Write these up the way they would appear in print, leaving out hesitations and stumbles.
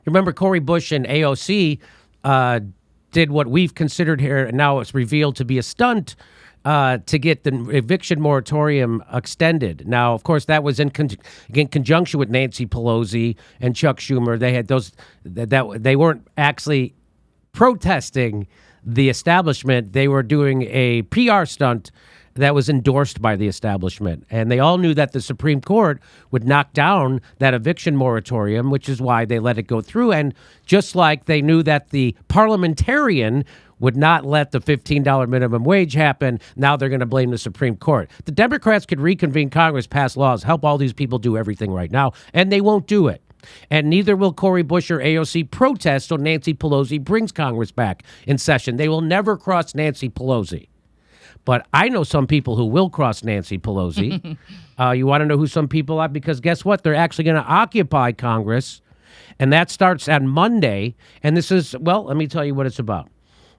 Remember, Cory Bush and AOC did what we've considered here, and now it's revealed to be a stunt to get the eviction moratorium extended. Now, of course, that was in conjunction with Nancy Pelosi and Chuck Schumer. They had those that they weren't actually protesting the establishment. They were doing a PR stunt that was endorsed by the establishment. And they all knew that the Supreme Court would knock down that eviction moratorium, which is why they let it go through. And just like they knew that the parliamentarian would not let the $15 minimum wage happen, now they're going to blame the Supreme Court. The Democrats could reconvene Congress, pass laws, help all these people do everything right now, and they won't do it. And neither will Cory Bush or AOC protest till Nancy Pelosi brings Congress back in session. They will never cross Nancy Pelosi. But I know some people who will cross Nancy Pelosi. You want to know who some people are? Because guess what? They're actually going to occupy Congress, and that starts on Monday. And this is, well, let me tell you what it's about.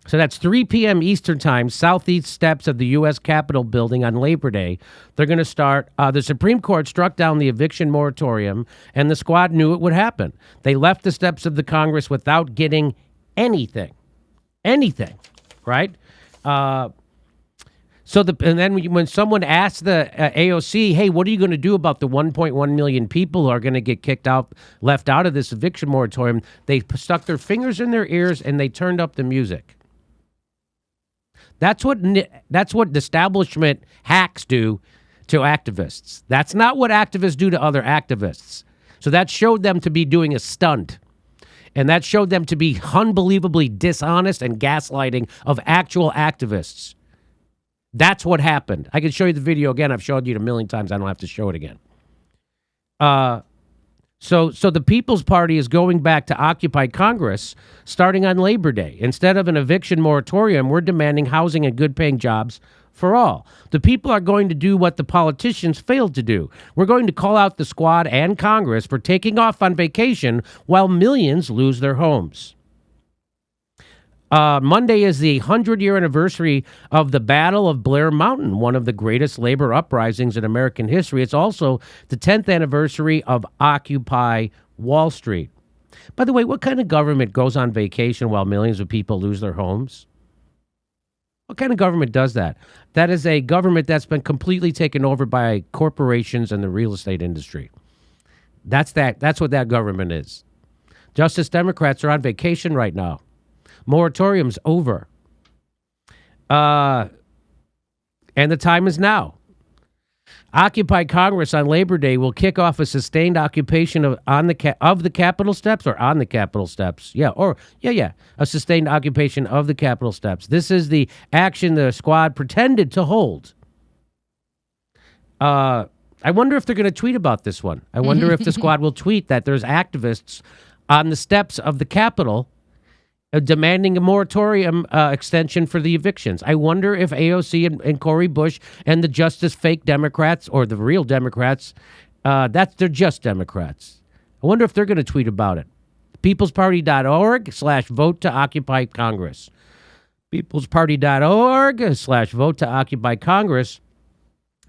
So that's 3 p.m. Eastern Time, southeast steps of the U.S. Capitol building on Labor Day. They're going to start. The Supreme Court struck down the eviction moratorium, and the squad knew it would happen. They left the steps of the Congress without getting anything, right? And then when someone asked the AOC, hey, what are you going to do about the 1.1 million people who are going to get kicked out, left out of this eviction moratorium, they stuck their fingers in their ears and they turned up the music. That's what the establishment hacks do to activists. That's not what activists do to other activists. So that showed them to be doing a stunt. And that showed them to be unbelievably dishonest and gaslighting of actual activists. That's what happened. I can show you the video again. I've showed you it a million times. I don't have to show it again. So the People's Party is going back to occupy Congress starting on Labor Day. Instead of an eviction moratorium, we're demanding housing and good-paying jobs for all. The people are going to do what the politicians failed to do. We're going to call out the squad and Congress for taking off on vacation while millions lose their homes. Monday is the 100-year anniversary of the Battle of Blair Mountain, one of the greatest labor uprisings in American history. It's also the 10th anniversary of Occupy Wall Street. By the way, what kind of government goes on vacation while millions of people lose their homes? What kind of government does that? That is a government that's been completely taken over by corporations and the real estate industry. That's what that government is. Justice Democrats are on vacation right now. Moratorium's over. And the time is now. Occupy Congress on Labor Day will kick off a sustained occupation of the Capitol steps or on the Capitol steps. A sustained occupation of the Capitol steps. This is the action the squad pretended to hold. I wonder if they're going to tweet about this one. I wonder if the squad will tweet that there's activists on the steps of the Capitol demanding a moratorium extension for the evictions. I wonder if AOC and Cory Bush and the Justice fake Democrats or the real Democrats, they're just Democrats. I wonder if they're going to tweet about it. Peoplesparty.org/vote to occupy Congress. Peoplesparty.org/vote to occupy Congress.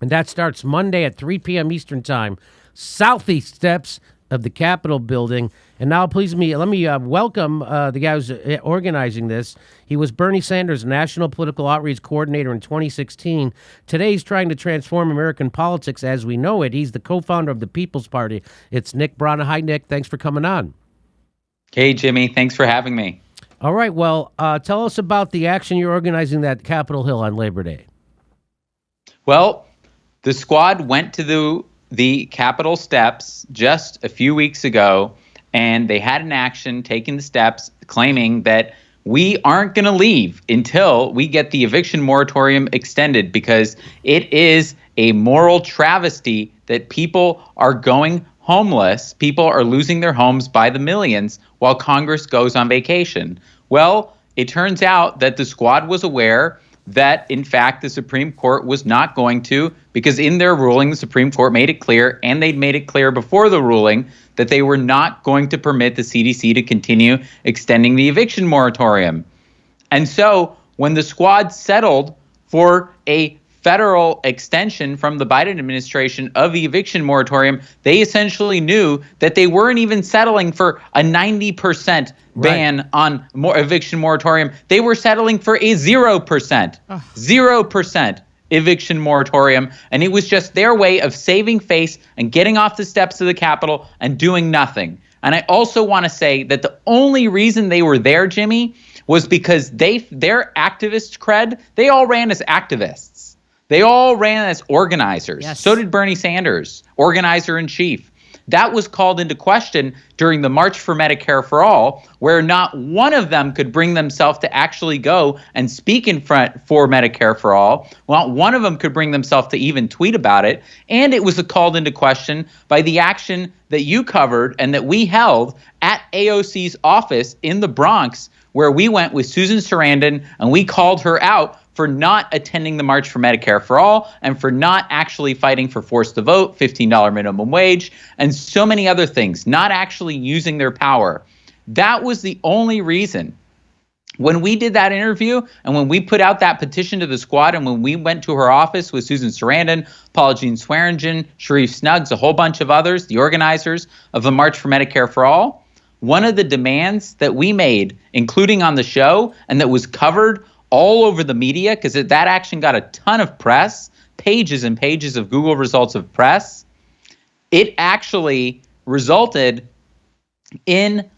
And that starts Monday at 3 p.m. Eastern Time, southeast steps of the Capitol building. And now, let me welcome the guy who's organizing this. He was Bernie Sanders' National Political Outreach Coordinator in 2016. Today, he's trying to transform American politics as we know it. He's the co-founder of the People's Party. It's Nick Brana. Hi, Nick. Thanks for coming on. Hey, Jimmy. Thanks for having me. All right. Well, tell us about the action you're organizing at Capitol Hill on Labor Day. Well, the squad went to the Capitol steps just a few weeks ago, and they had an action taking the steps claiming that we aren't going to leave until we get the eviction moratorium extended because it is a moral travesty that people are going homeless. People are losing their homes by the millions while Congress goes on vacation. Well, it turns out that the squad was aware that, in fact, the Supreme Court was not going to, because in their ruling, the Supreme Court made it clear, and they'd made it clear before the ruling, that they were not going to permit the CDC to continue extending the eviction moratorium. And so when the squad settled for a federal extension from the Biden administration of the eviction moratorium, they essentially knew that they weren't even settling for a 90% ban on eviction moratorium. They were settling for a 0% eviction moratorium. And it was just their way of saving face and getting off the steps of the Capitol and doing nothing. And I also want to say that the only reason they were there, Jimmy, was because their activist cred, they all ran as activists. They all ran as organizers. Yes. So did Bernie Sanders, organizer in chief. That was called into question during the March for Medicare for All, where not one of them could bring themselves to actually go and speak in front for Medicare for All. Well, one of them could bring themselves to even tweet about it. And it was called into question by the action that you covered and that we held at AOC's office in the Bronx, where we went with Susan Sarandon and we called her out for not attending the March for Medicare for All and for not actually fighting for forced to vote, $15 minimum wage, and so many other things, not actually using their power. That was the only reason. When we did that interview and when we put out that petition to the squad and when we went to her office with Susan Sarandon, Paula Jean Swearingen, Sharif Snuggs, a whole bunch of others, the organizers of the March for Medicare for All, one of the demands that we made, including on the show, and that was covered all over the media, because that action got a ton of press, pages and pages of Google results of press, it actually resulted in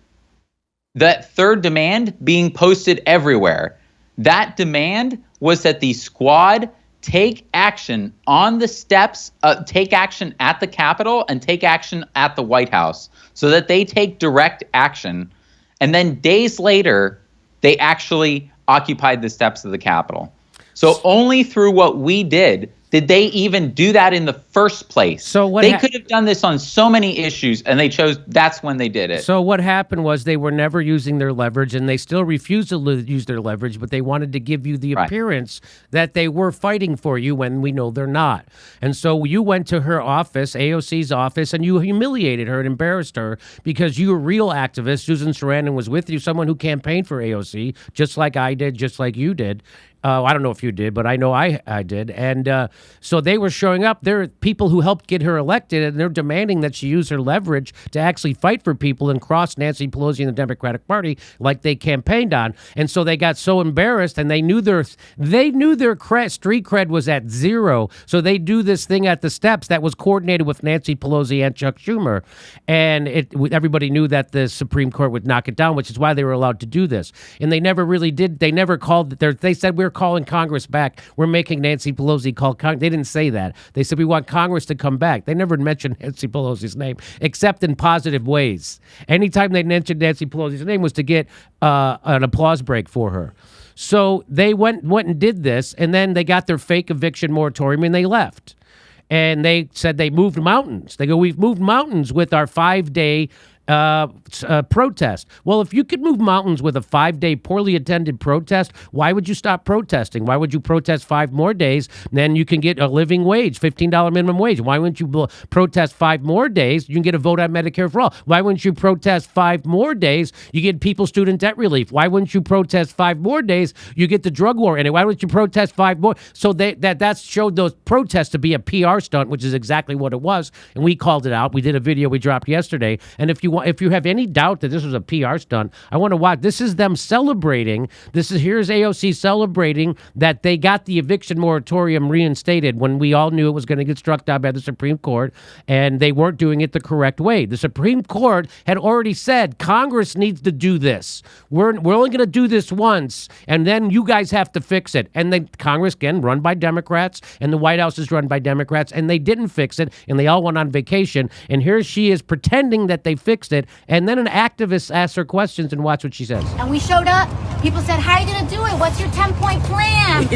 that third demand being posted everywhere. That demand was that the squad take action on the steps, take action at the Capitol and take action at the White House so that they take direct action. And then days later, they actually occupied the steps of the Capitol. So only through what we did they even do that in the first place. So they could have done this on so many issues, and they chose that's when they did it. So what happened was they were never using their leverage, and they still refused to use their leverage, but they wanted to give you the appearance that they were fighting for you when we know they're not. And so you went to her office, AOC's office, and you humiliated her and embarrassed her because you were a real activist. Susan Sarandon was with you, someone who campaigned for AOC, just like I did, just like you did. I don't know if you did, but I know I did. And so they were showing up. They're people who helped get her elected, and they're demanding that she use her leverage to actually fight for people and cross Nancy Pelosi and the Democratic Party like they campaigned on. And so they got so embarrassed, and they knew their street cred was at zero. So they do this thing at the steps that was coordinated with Nancy Pelosi and Chuck Schumer. And everybody knew that the Supreme Court would knock it down, which is why they were allowed to do this. And they never really did. They never called. They said we're calling Congress back. We're making Nancy Pelosi call Congress. They didn't say that. They said we want Congress to come back. They never mentioned Nancy Pelosi's name, except in positive ways. Anytime they mentioned Nancy Pelosi's name was to get an applause break for her. So they went and did this, and then they got their fake eviction moratorium, and they left. And they said they moved mountains. They go, we've moved mountains with our 5-day protest. Well, if you could move mountains with a 5-day poorly attended protest, why would you stop protesting? Why would you protest 5 more days? Then you can get a living wage, $15 minimum wage. Why wouldn't you protest 5 more days? You can get a vote on Medicare for all. Why wouldn't you protest 5 more days? You get people student debt relief. Why wouldn't you protest 5 more days? You get the drug war in it. Why wouldn't you protest 5 more? So that showed those protests to be a PR stunt, which is exactly what it was. And we called it out. We did a video we dropped yesterday. And if you have any doubt that this was a PR stunt, I want to watch. This is them celebrating. Here's AOC celebrating that they got the eviction moratorium reinstated when we all knew it was going to get struck down by the Supreme Court, and they weren't doing it the correct way. The Supreme Court had already said Congress needs to do this. We're only going to do this once, and then you guys have to fix it. And then Congress, again, run by Democrats, and the White House is run by Democrats, and they didn't fix it, and they all went on vacation. And here she is pretending that they fixed it, and then an activist asks her questions, and watch what she says. And we showed up. People said, how are you going to do it? What's your 10-point plan?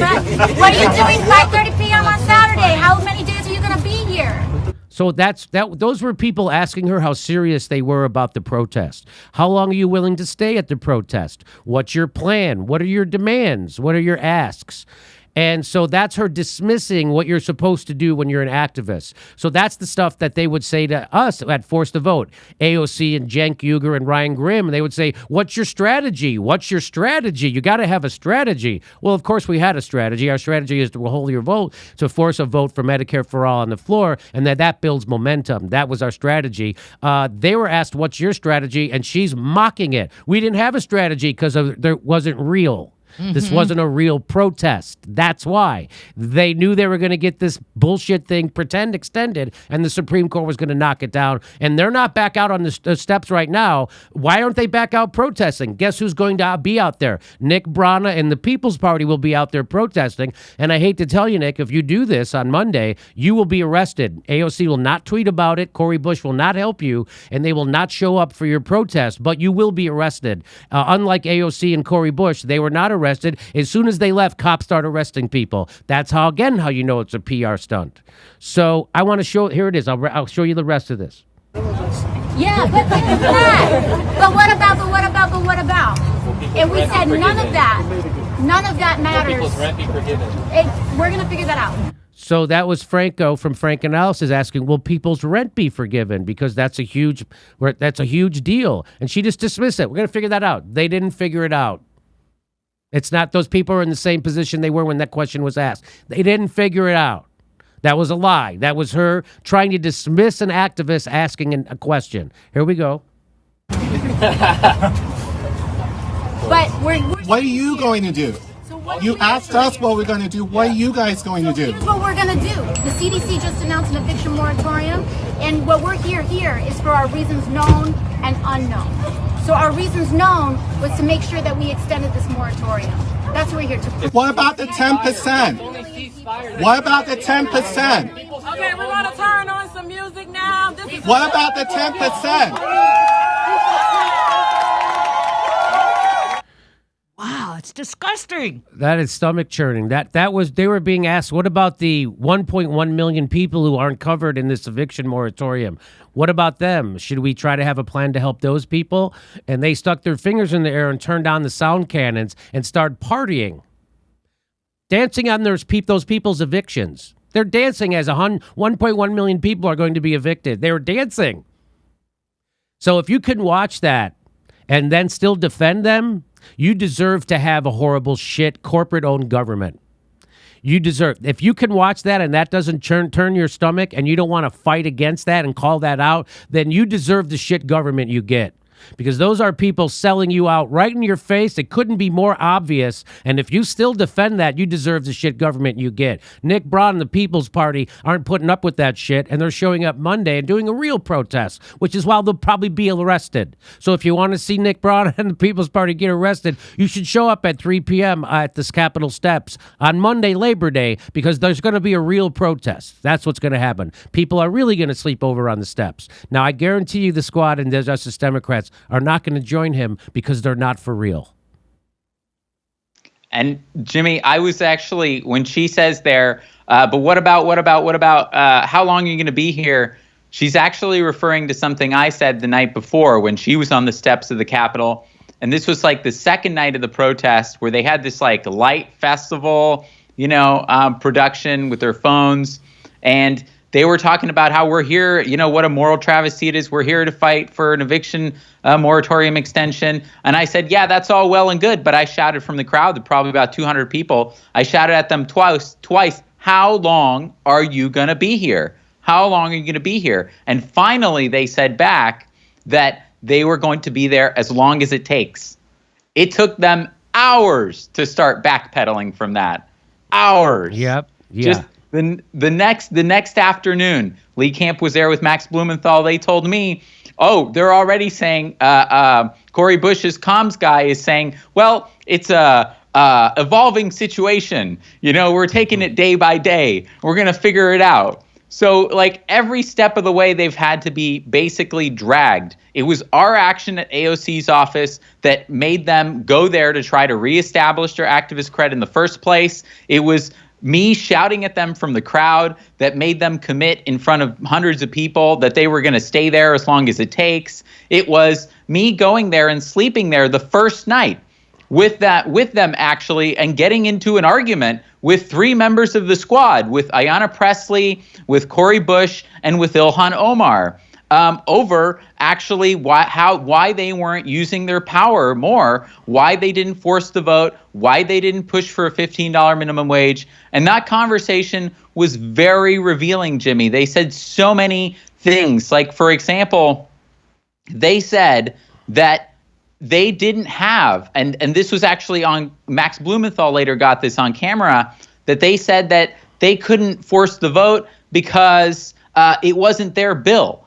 What are you doing 5:30 p.m. on Saturday? How many days are you going to be here? So those were people asking her how serious they were about the protest. How long are you willing to stay at the protest? What's your plan? What are your demands? What are your asks? And so that's her dismissing what you're supposed to do when you're an activist. So that's the stuff that they would say to us at Force the Vote. AOC and Cenk Uygur and Ryan Grimm, they would say, what's your strategy? What's your strategy? You got to have a strategy. Well, of course, we had a strategy. Our strategy is to hold your vote, to force a vote for Medicare for All on the floor, and that builds momentum. That was our strategy. They were asked, what's your strategy? And she's mocking it. We didn't have a strategy because it wasn't real. This wasn't a real protest. That's why. They knew they were going to get this bullshit thing pretend extended, and the Supreme Court was going to knock it down. And they're not back out on the steps right now. Why aren't they back out protesting? Guess who's going to be out there? Nick Brana and the People's Party will be out there protesting. And I hate to tell you, Nick, if you do this on Monday, you will be arrested. AOC will not tweet about it. Cori Bush will not help you, and they will not show up for your protest, but you will be arrested. Unlike AOC and Cori Bush, they were not arrested. As soon as they left, cops start arresting people. That's how you know it's a PR stunt. So I want to show, here it is. I'll show you the rest of this. Yeah, but look at that. But what about? And we said none of that matters. People's rent be forgiven. We're going to figure that out. So that was Franco from Frank Analysis asking, will people's rent be forgiven? Because that's a huge deal. And she just dismissed it. We're going to figure that out. They didn't figure it out. It's not those people are in the same position they were when that question was asked. They didn't figure it out. That was a lie. That was her trying to dismiss an activist asking a question. Here we go. But what are you going to do? You asked us what we're going to do. What are you guys going to do? Here's what we're going to do. The CDC just announced an eviction moratorium, and what we're here is for our reasons known and unknown. So our reasons known was to make sure that we extended this moratorium. That's what we're here to prove. What about the 10%? What about the 10%? Okay, we're going to turn on some music now. What about the 10%? Wow, it's disgusting. That is stomach churning. They were being asked, what about the 1.1 million people who aren't covered in this eviction moratorium? What about them? Should we try to have a plan to help those people? And they stuck their fingers in the air and turned on the sound cannons and started partying. Dancing on those people's evictions. They're dancing as 1.1 million people are going to be evicted. They were dancing. So if you can watch that and then still defend them, you deserve to have a horrible shit corporate-owned government. You deserve, if you can watch that and that doesn't turn your stomach and you don't want to fight against that and call that out, then you deserve the shit government you get. Because those are people selling you out right in your face. It couldn't be more obvious. And if you still defend that, you deserve the shit government you get. Nick Brana and the People's Party aren't putting up with that shit, and they're showing up Monday and doing a real protest, which is why they'll probably be arrested. So if you want to see Nick Brana and the People's Party get arrested, you should show up at 3 p.m. at the Capitol steps on Monday, Labor Day, because there's going to be a real protest. That's what's going to happen. People are really going to sleep over on the steps. Now, I guarantee you the Squad and the Justice Democrats are not going to join him because they're not for real. And Jimmy, I was actually, when she says there, but what about, how long are you going to be here? She's actually referring to something I said the night before when she was on the steps of the Capitol. And this was like the second night of the protest where they had this like light festival, production with their phones. And they were talking about how we're here, what a moral travesty it is. We're here to fight for an eviction moratorium extension. And I said, yeah, that's all well and good. But I shouted from the crowd, probably about 200 people. I shouted at them twice, how long are you going to be here? How long are you going to be here? And finally, they said back that they were going to be there as long as it takes. It took them hours to start backpedaling from that. Hours. Yep. Yeah. Just the next afternoon, Lee Camp was there with Max Blumenthal. They told me, they're already saying, Cori Bush's comms guy is saying, well, it's a evolving situation. We're taking it day by day. We're going to figure it out. So like every step of the way, they've had to be basically dragged. It was our action at AOC's office that made them go there to try to reestablish their activist cred in the first place. It was me shouting at them from the crowd that made them commit in front of hundreds of people that they were going to stay there as long as it takes. It was me going there and sleeping there the first night with them actually, and getting into an argument with 3 members of the squad, with Ayanna Pressley, with Cori Bush, and with Ilhan Omar, over actually why they weren't using their power more, why they didn't force the vote, why they didn't push for a $15 minimum wage. And that conversation was very revealing, Jimmy. They said so many things. Like, for example, they said that they didn't have, and this was actually on, Max Blumenthal later got this on camera, that they said that they couldn't force the vote because it wasn't their bill.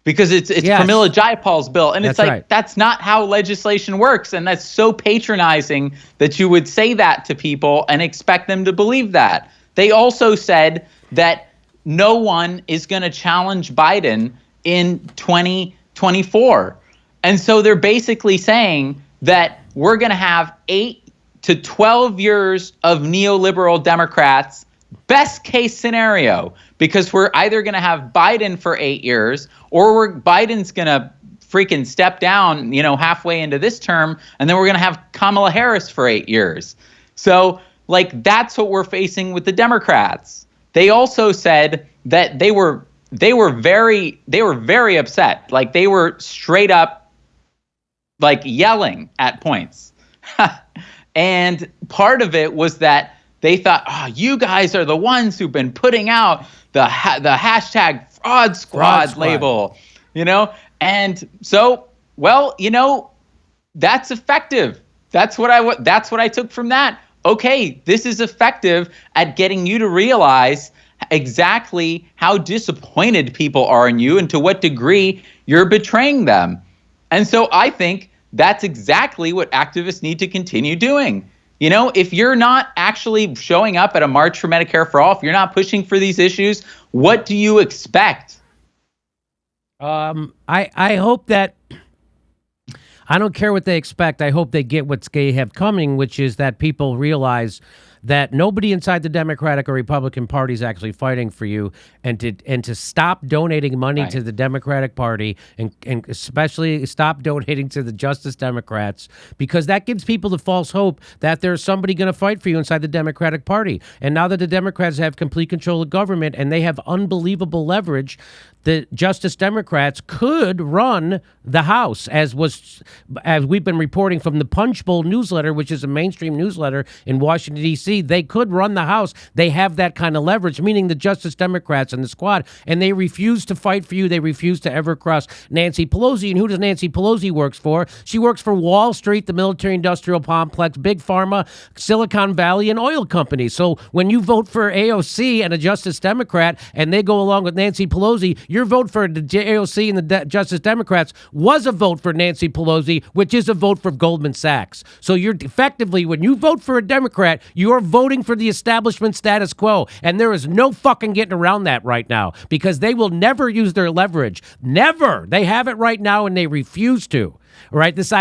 Because it's Yes. Pramila Jayapal's bill. And it's That's like, right. That's not how legislation works. And that's so patronizing that you would say that to people and expect them to believe that. They also said that no one is going to challenge Biden in 2024. And so they're basically saying that we're going to have 8 to 12 years of neoliberal Democrats, best case scenario, because we're either going to have Biden for 8 years, or Biden's going to freaking step down, halfway into this term, and then we're going to have Kamala Harris for 8 years. So, like, that's what we're facing with the Democrats. They also said that they were very upset. Like, they were straight up, like, yelling at points. And part of it was that they thought, you guys are the ones who've been putting out the hashtag fraud squad label, And so, that's effective. That's what I took from that. Okay, this is effective at getting you to realize exactly how disappointed people are in you and to what degree you're betraying them. And so I think that's exactly what activists need to continue doing. If you're not actually showing up at a March for Medicare for All, if you're not pushing for these issues, what do you expect? I hope that, I don't care what they expect. I hope they get what they have coming, which is that people realize that nobody inside the Democratic or Republican Party is actually fighting for you, and to stop donating money to the Democratic Party, and especially stop donating to the Justice Democrats, because that gives people the false hope that there's somebody going to fight for you inside the Democratic Party. And now that the Democrats have complete control of government and they have unbelievable leverage, the Justice Democrats could run the House, as we've been reporting from the Punch Bowl newsletter, which is a mainstream newsletter in Washington, D.C. They could run the House. They have that kind of leverage, meaning the Justice Democrats and the squad, and they refuse to fight for you. They refuse to ever cross Nancy Pelosi. And who does Nancy Pelosi works for? She works for Wall Street, the military-industrial complex, Big Pharma, Silicon Valley, and oil companies. So when you vote for AOC and a Justice Democrat, and they go along with Nancy Pelosi, your vote for the AOC and the Justice Democrats was a vote for Nancy Pelosi, which is a vote for Goldman Sachs. So you're effectively, when you vote for a Democrat, you're voting for the establishment status quo. And there is no fucking getting around that right now, because they will never use their leverage. Never. They have it right now, and they refuse to. Right? This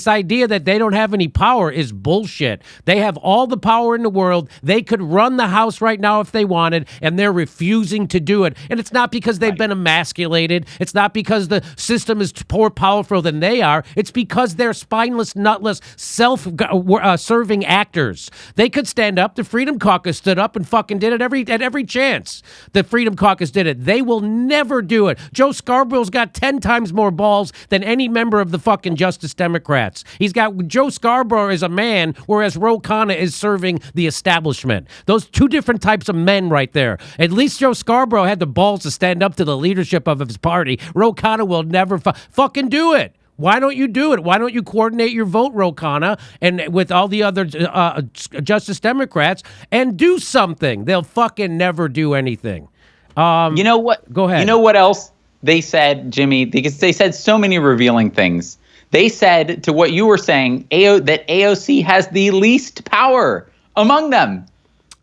idea that they don't have any power is bullshit. They have all the power in the world. They could run the House right now if they wanted, and they're refusing to do it. And it's not because they've been emasculated. It's not because the system is more powerful than they are. It's because they're spineless, nutless, self-serving actors. They could stand up. The Freedom Caucus stood up and fucking did it at every chance. The Freedom Caucus did it. They will never do it. Joe Scarborough's got 10 times more balls than any member of the fucking Justice Democrats. Joe Scarborough is a man, whereas Ro Khanna is serving the establishment. Those two different types of men right there. At least Joe Scarborough had the balls to stand up to the leadership of his party. Ro Khanna will never fucking do it. Why don't you do it? Why don't you coordinate your vote, Ro Khanna, and with all the other Justice Democrats, and do something? They'll fucking never do anything. You know what? Go ahead. You know what else they said, Jimmy? Because they said so many revealing things. They said, to what you were saying, that AOC has the least power among them.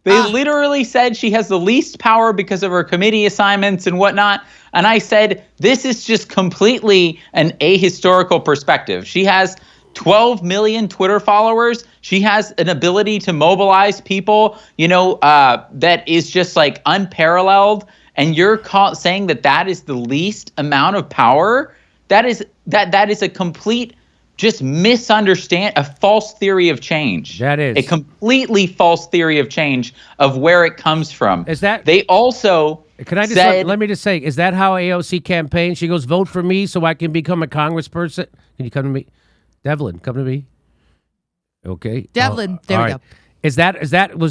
They literally said she has the least power because of her committee assignments and whatnot. And I said, this is just completely an ahistorical perspective. She has 12 million Twitter followers. She has an ability to mobilize people, that is just like unparalleled. And you're saying that is the least amount of power? That is a complete just misunderstand a false theory of change. That is a completely false theory of change of where it comes from. Is that they also Can I just said, let me just say, is that how AOC campaigns? She goes, vote for me so I can become a congressperson. Can you come to me? Devlin, come to me. Okay. Devlin, there we go. Was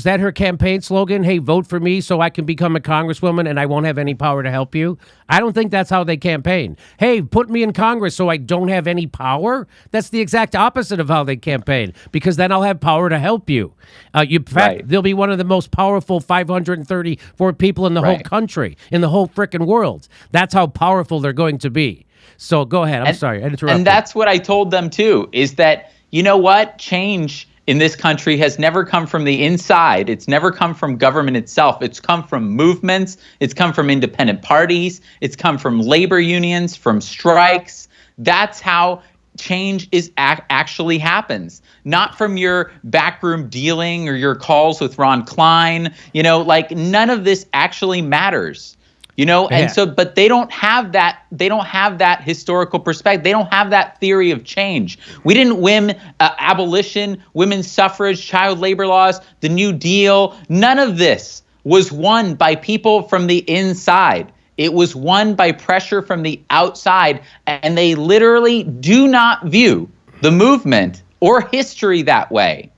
that her campaign slogan? Hey, vote for me so I can become a congresswoman and I won't have any power to help you. I don't think that's how they campaign. Hey, put me in Congress so I don't have any power. That's the exact opposite of how they campaign, because then I'll have power to help you. They'll be one of the most powerful 534 people in the whole country, in the whole frickin' world. That's how powerful they're going to be. So go ahead. I'm sorry. I interrupted. And that's what I told them too, is that, you know what? Change in this country has never come from the inside. It's never come from government itself. It's come from movements. It's come from independent parties. It's come from labor unions, from strikes. That's how change is actually happens. Not from your backroom dealing or your calls with Ron Klein. You know, like none of this actually matters. You know, and so, but they don't have that. They don't have that historical perspective. They don't have that theory of change. We didn't win abolition, women's suffrage, child labor laws, the New Deal. None of this was won by people from the inside. It was won by pressure from the outside, and they literally do not view the movement or history that way.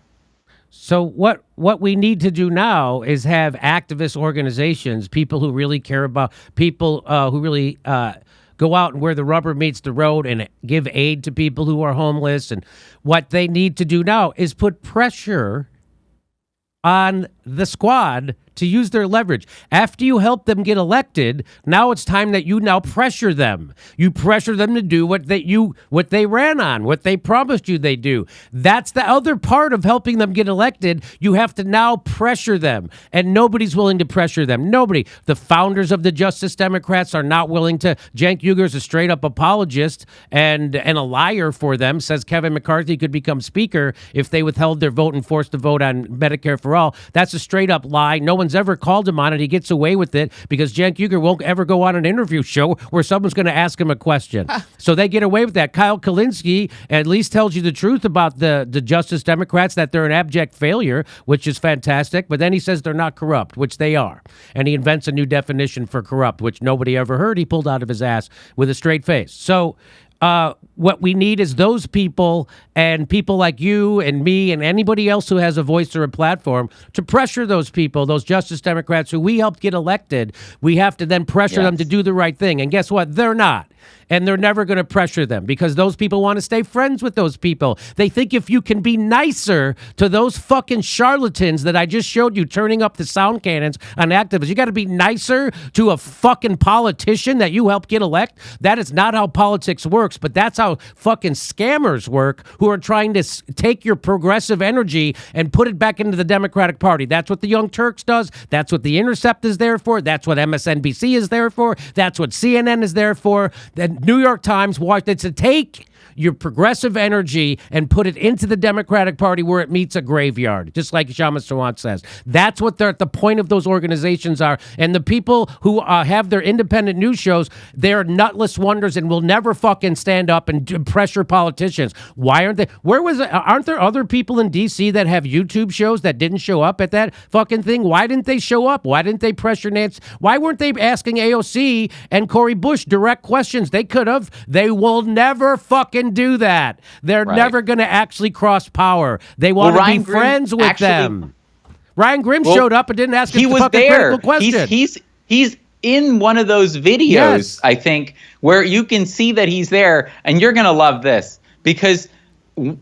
So what we need to do now is have activist organizations, people who really care about people who really go out and where the rubber meets the road and give aid to people who are homeless. And what they need to do now is put pressure on the squad to use their leverage. After you help them get elected, now it's time that you now pressure them. You pressure them to do what they ran on, what they promised you they do. That's the other part of helping them get elected. You have to now pressure them, and nobody's willing to pressure them. Nobody. The founders of the Justice Democrats are not willing to. Cenk Uygur is a straight up apologist and a liar for them. Says Kevin McCarthy could become speaker if they withheld their vote and forced to vote on Medicare for all. That's a straight up lie. No one's ever called him on it. He gets away with it because Cenk Uygur won't ever go on an interview show where someone's going to ask him a question. So they get away with that. Kyle Kalinske at least tells you the truth about the Justice Democrats, that they're an abject failure, which is fantastic. But then he says they're not corrupt, which they are. And he invents a new definition for corrupt, which nobody ever heard. He pulled out of his ass with a straight face. So what we need is those people and people like you and me and anybody else who has a voice or a platform to pressure those people, those Justice Democrats who we helped get elected. We have to then pressure them to do the right thing. And guess what? They're not. And they're never going to pressure them because those people want to stay friends with those people. They think if you can be nicer to those fucking charlatans that I just showed you turning up the sound cannons on activists, you got to be nicer to a fucking politician that you helped get elected. That is not how politics works, but that's how fucking scammers work who are trying to take your progressive energy and put it back into the Democratic Party. That's what the Young Turks does. That's what The Intercept is there for. That's what MSNBC is there for. That's what CNN is there for. The New York Times wanted to take your progressive energy and put it into the Democratic Party where it meets a graveyard, just like Shama Sawant says. That's what the point of those organizations are. And the people who have their independent news shows, they're nutless wonders and will never fucking stand up and pressure politicians. Why aren't they? Aren't there other people in D.C. that have YouTube shows that didn't show up at that fucking thing? Why didn't they show up? Why didn't they pressure Nancy? Why weren't they asking AOC and Cori Bush direct questions? They could have. They will never fucking do that. They're never going to actually cross power. They want to be friends with them. Ryan Grimm showed up and didn't ask him the fucking critical question. He's in one of those videos, I think, where you can see that he's there, and you're going to love this because one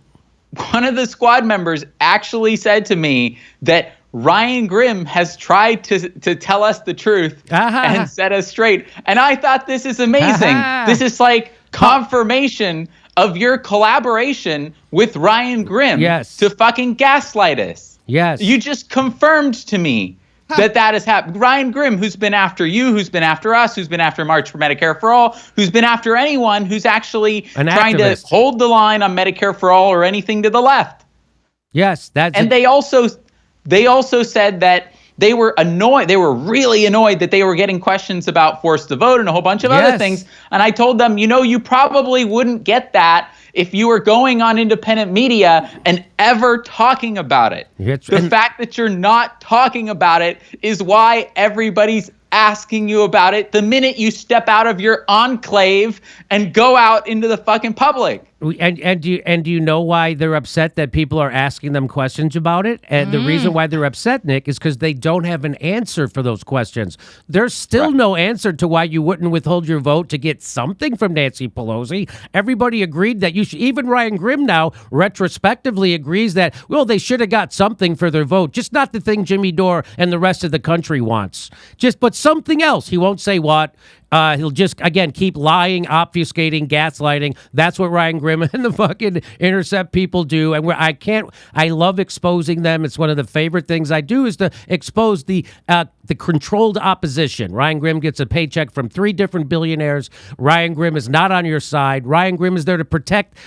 of the squad members actually said to me that Ryan Grimm has tried to tell us the truth and set us straight. And I thought, this is amazing. This is like confirmation of your collaboration with Ryan Grimm to fucking gaslight us. Yes. You just confirmed to me that has happened. Ryan Grimm, who's been after you, who's been after us, who's been after March for Medicare for All, who's been after anyone who's actually trying to hold the line on Medicare for All or anything to the left. Yes. And they also said that they were annoyed. They were really annoyed that they were getting questions about forced to vote and a whole bunch of other things. And I told them, you probably wouldn't get that if you were going on independent media and ever talking about it. The fact that you're not talking about it is why everybody's asking you about it the minute you step out of your enclave and go out into the fucking public. And do you know why they're upset that people are asking them questions about it? And the reason why they're upset, Nick, is because they don't have an answer for those questions. There's still no answer to why you wouldn't withhold your vote to get something from Nancy Pelosi. Everybody agreed that you should. Even Ryan Grimm now retrospectively agrees that, well, they should have got something for their vote, just not the thing Jimmy Dore and the rest of the country wants. But something else. He won't say what. He'll just, again, keep lying, obfuscating, gaslighting. That's what Ryan Grimm and the fucking Intercept people do. And I love exposing them. It's one of the favorite things I do is to expose the controlled opposition. Ryan Grimm gets a paycheck from 3 different billionaires. Ryan Grimm is not on your side. Ryan Grimm is there to protect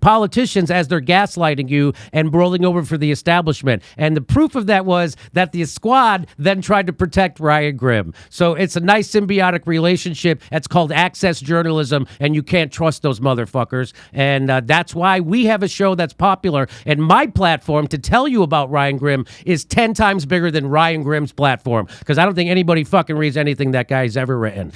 politicians as they're gaslighting you and rolling over for the establishment. And the proof of that was that the squad then tried to protect Ryan Grimm. So it's a nice symbiotic relationship. That's called access journalism, and you can't trust those motherfuckers. And that's why we have a show that's popular. And my platform to tell you about Ryan Grimm is 10 times bigger than Ryan Grimm's platform, because I don't think anybody fucking reads anything that guy's ever written.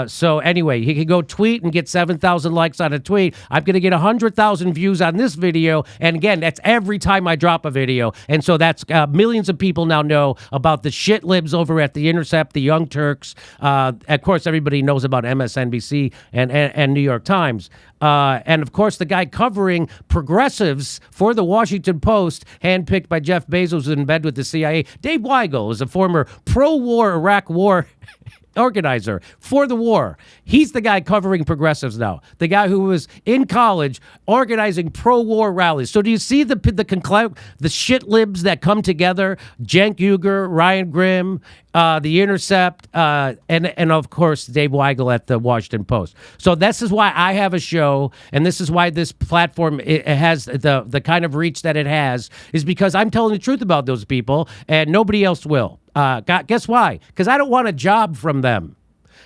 So anyway, he can go tweet and get 7,000 likes on a tweet. I'm going to get 100,000 views on this video. And again, that's every time I drop a video. And so that's millions of people now know about the shit libs over at The Intercept, the Young Turks. Of course, everybody knows about MSNBC and New York Times. And, of course, the guy covering progressives for the Washington Post, handpicked by Jeff Bezos in bed with the CIA. Dave Weigel is a former pro-war Iraq war organizer for the war. He's the guy covering progressives now. The guy who was in college organizing pro-war rallies. So do you see the shit libs that come together? Cenk Uygur, Ryan Grimm, The Intercept, and of course Dave Weigel at the Washington Post. So this is why I have a show, and this is why this platform it has the kind of reach that it has, is because I'm telling the truth about those people, and nobody else will. Guess why? Because I don't want a job from them.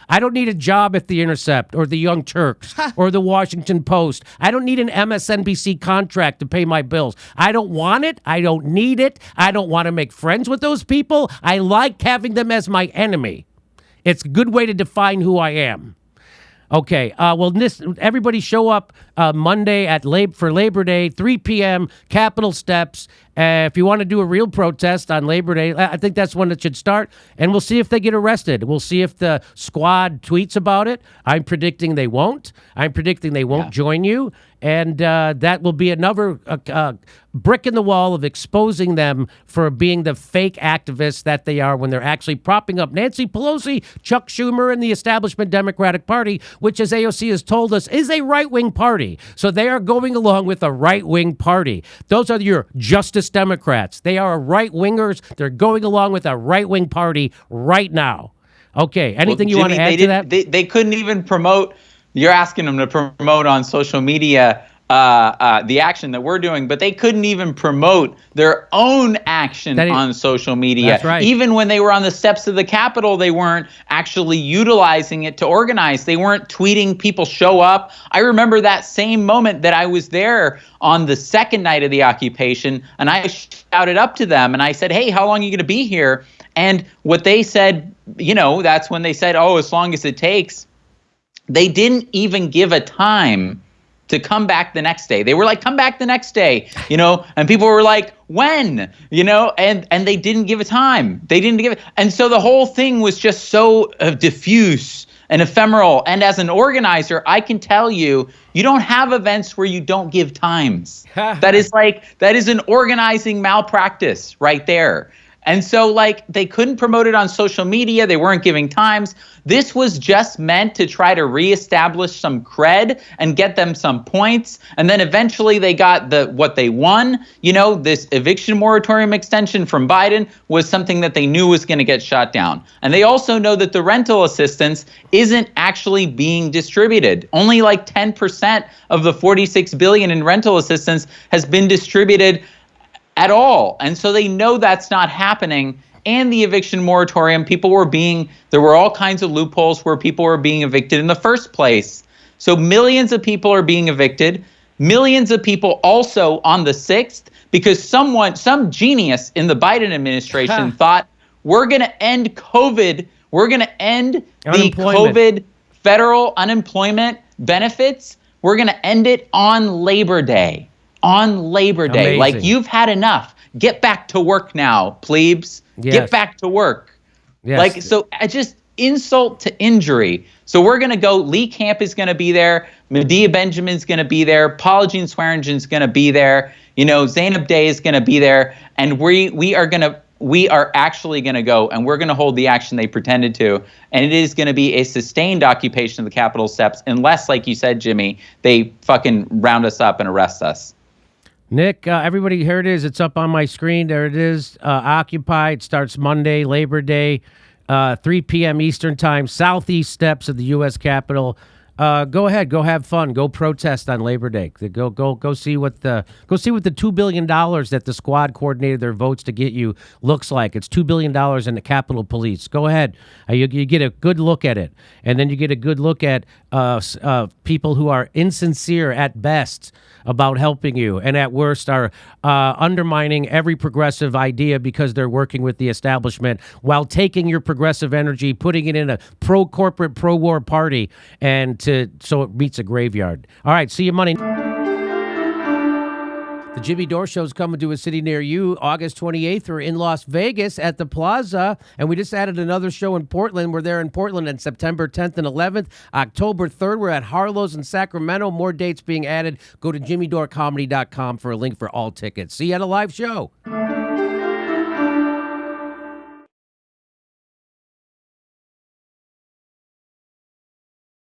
I don't need a job at The Intercept or the Young Turks or the Washington Post. I don't need an MSNBC contract to pay my bills. I don't want it. I don't need it. I don't want to make friends with those people. I like having them as my enemy. It's a good way to define who I am. Okay, everybody show up Monday for Labor Day, 3 p.m., Capitol Steps. If you want to do a real protest on Labor Day, I think that's when it should start. And we'll see if they get arrested. We'll see if the squad tweets about it. I'm predicting they won't. I'm predicting they won't join you. And that will be another brick in the wall of exposing them for being the fake activists that they are when they're actually propping up Nancy Pelosi, Chuck Schumer, and the establishment Democratic Party, which, as AOC has told us, is a right-wing party. So they are going along with a right-wing party. Those are your Justice Democrats. They are right-wingers. They're going along with a right-wing party right now. Okay, anything you want to add to that? They couldn't even promote. You're asking them to promote on social media the action that we're doing, but they couldn't even promote their own action on social media. That's right. Even when they were on the steps of the Capitol, they weren't actually utilizing it to organize. They weren't tweeting people show up. I remember that same moment that I was there on the second night of the occupation, and I shouted up to them and I said, hey, how long are you going to be here? And what they said, that's when they said, oh, as long as it takes. They didn't even give a time to come back the next day. They were like, come back the next day, and people were like, when, and they didn't give a time. They didn't give it. And so the whole thing was just so diffuse and ephemeral. And as an organizer, I can tell you, you don't have events where you don't give times. that is an organizing malpractice right there. And so, they couldn't promote it on social media. They weren't giving times. This was just meant to try to reestablish some cred and get them some points. And then eventually they got what they won. This eviction moratorium extension from Biden was something that they knew was going to get shot down. And they also know that the rental assistance isn't actually being distributed. Only 10% of the $46 billion in rental assistance has been distributed at all. And so they know that's not happening. And the eviction moratorium, there were all kinds of loopholes where people were being evicted in the first place. So millions of people are being evicted. millions of people also on the 6th because some genius in the Biden administration thought we're going to end COVID. We're going to end the COVID federal unemployment benefits. We're going to end it on Labor Day. On Labor Day. Amazing. Like, you've had enough. Get back to work now, plebes. Yes. Get back to work. Yes. Like, so I just insult to injury. So we're going to go. Lee Camp is going to be there. Medea Benjamin's going to be there. Paula Jean Swearingen's going to be there. You know, Zainab Day is going to be there. And we are actually going to go, and we're going to hold the action they pretended to. And it is going to be a sustained occupation of the Capitol steps, unless, like you said, Jimmy, they fucking round us up and arrest us. Nick, everybody, here it is. It's up on my screen. There it is. Occupy. It starts Monday, Labor Day, 3 p.m. Eastern Time, southeast steps of the U.S. Capitol. Go ahead, go have fun, go protest on Labor Day. Go see what the $2 billion that the squad coordinated their votes to get you looks like. It's $2 billion in the Capitol Police. Go ahead, you get a good look at it, and then you get a good look at people who are insincere at best about helping you, and at worst are undermining every progressive idea because they're working with the establishment while taking your progressive energy, putting it in a pro-corporate, pro-war party, and so it meets a graveyard. All right, see you Monday. The Jimmy Dore Show is coming to a city near you August 28th. We're in Las Vegas at the Plaza, and we just added another show in Portland. We're there in Portland on September 10th and 11th. October 3rd, we're at Harlow's in Sacramento. More dates being added. Go to jimmydoorecomedy.com for a link for all tickets. See you at a live show.